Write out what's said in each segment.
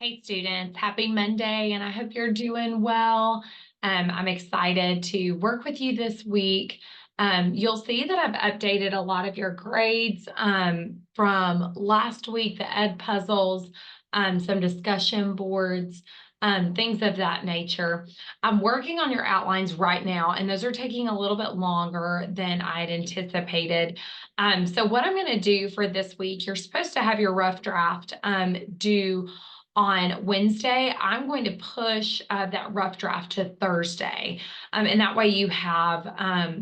Hey students, happy Monday, and I hope you're doing well. I'm excited to work with you this week. You'll see that I've updated a lot of your grades from last week, the ed puzzles, some discussion boards, things of that nature. I'm working on your outlines right now, and those are taking a little bit longer than I'd anticipated. So what I'm going to do for this week, you're supposed to have your rough draft due on Wednesday. I'm going to push that rough draft to Thursday. And that way you have,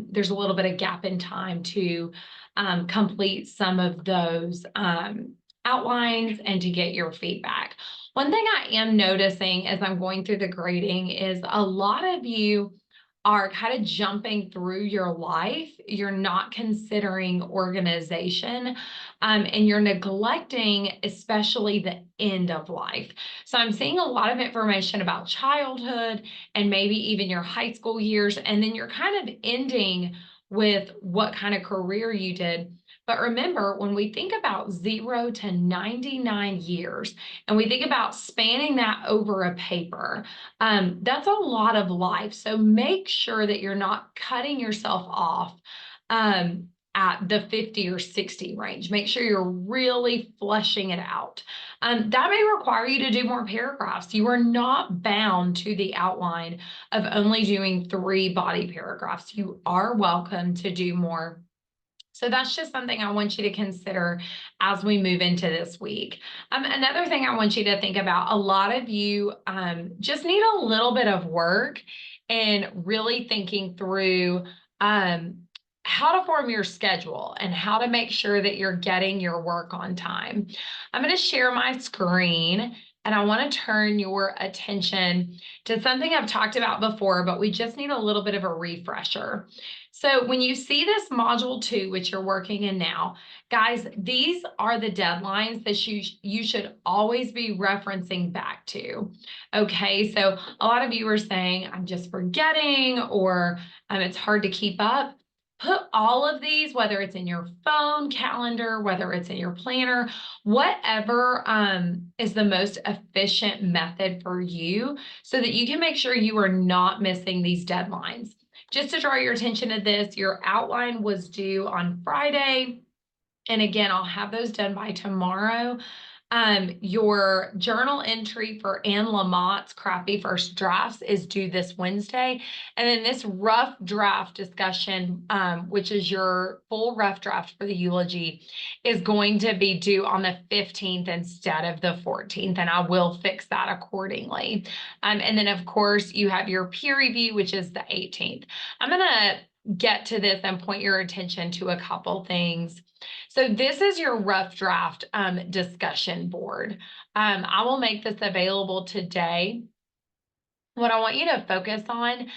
there's a little bit of gap in time to complete some of those outlines and to get your feedback. One thing I am noticing as I'm going through the grading is a lot of you are kind of jumping through your life. You're not considering organization, and you're neglecting especially the end of life. So I'm seeing a lot of information about childhood and maybe even your high school years, and then you're kind of ending with what kind of career you did. But remember, when we think about 0 to 99 years, and we think about spanning that over a paper, that's a lot of life. So make sure that you're not cutting yourself off at the 50 or 60 range. Make sure you're really fleshing it out. That may require you to do more paragraphs. You are not bound to the outline of only doing 3 body paragraphs. You are welcome to do more. So that's just something I want you to consider as we move into this week. Another thing I want you to think about, a lot of you just need a little bit of work and really thinking through how to form your schedule and how to make sure that you're getting your work on time. I'm going to share my screen, and I want to turn your attention to something I've talked about before, but we just need a little bit of a refresher. So when you see this module 2, which you're working in now, guys, these are the deadlines that you should always be referencing back to. Okay, so a lot of you are saying, I'm just forgetting, or it's hard to keep up. Put all of these, whether it's in your phone calendar, whether it's in your planner, whatever is the most efficient method for you, so that you can make sure you are not missing these deadlines. Just to draw your attention to this, your outline was due on Friday. And again, I'll have those done by tomorrow. Your journal entry for Anne Lamott's crappy first drafts is due this Wednesday. And then this rough draft discussion, which is your full rough draft for the eulogy, is going to be due on the 15th instead of the 14th. And I will fix that accordingly. And then, of course, you have your peer review, which is the 18th. I'm going to get to this and point your attention to a couple things. So this is your rough draft discussion board. I will make this available today. What I want you to focus on,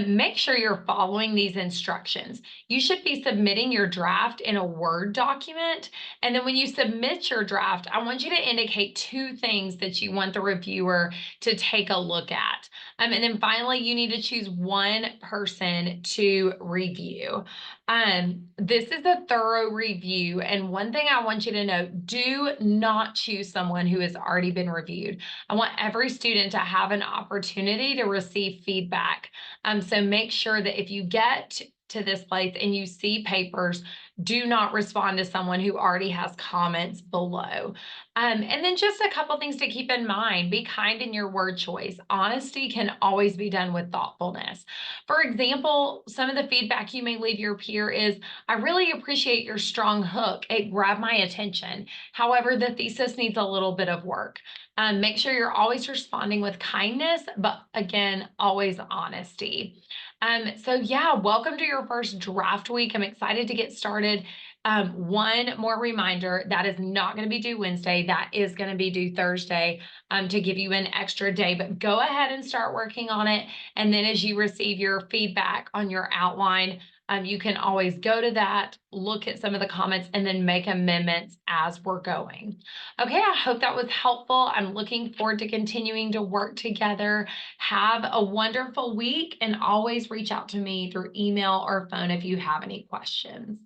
make sure you're following these instructions. You should be submitting your draft in a Word document. And then when you submit your draft, I want you to indicate 2 things that you want the reviewer to take a look at. And then finally, you need to choose 1 person to review. This is a thorough review. And one thing I want you to know, do not choose someone who has already been reviewed. I want every student to have an opportunity to receive feedback. So make sure that if you get to this place and you see papers, do not respond to someone who already has comments below. And then just a couple things to keep in mind. Be kind in your word choice. Honesty can always be done with thoughtfulness. For example, some of the feedback you may leave your peer is, I really appreciate your strong hook. It grabbed my attention. However, the thesis needs a little bit of work. Make sure you're always responding with kindness, but again, always honesty. So yeah, welcome to your first draft week. I'm excited to get started. One more reminder, that is not going to be due Wednesday. That is going to be due Thursday, to give you an extra day, but go ahead and start working on it. And then as you receive your feedback on your outline, you can always go to that, look at some of the comments, and then make amendments as we're going. Okay, I hope that was helpful. I'm looking forward to continuing to work together. Have a wonderful week, and always reach out to me through email or phone if you have any questions.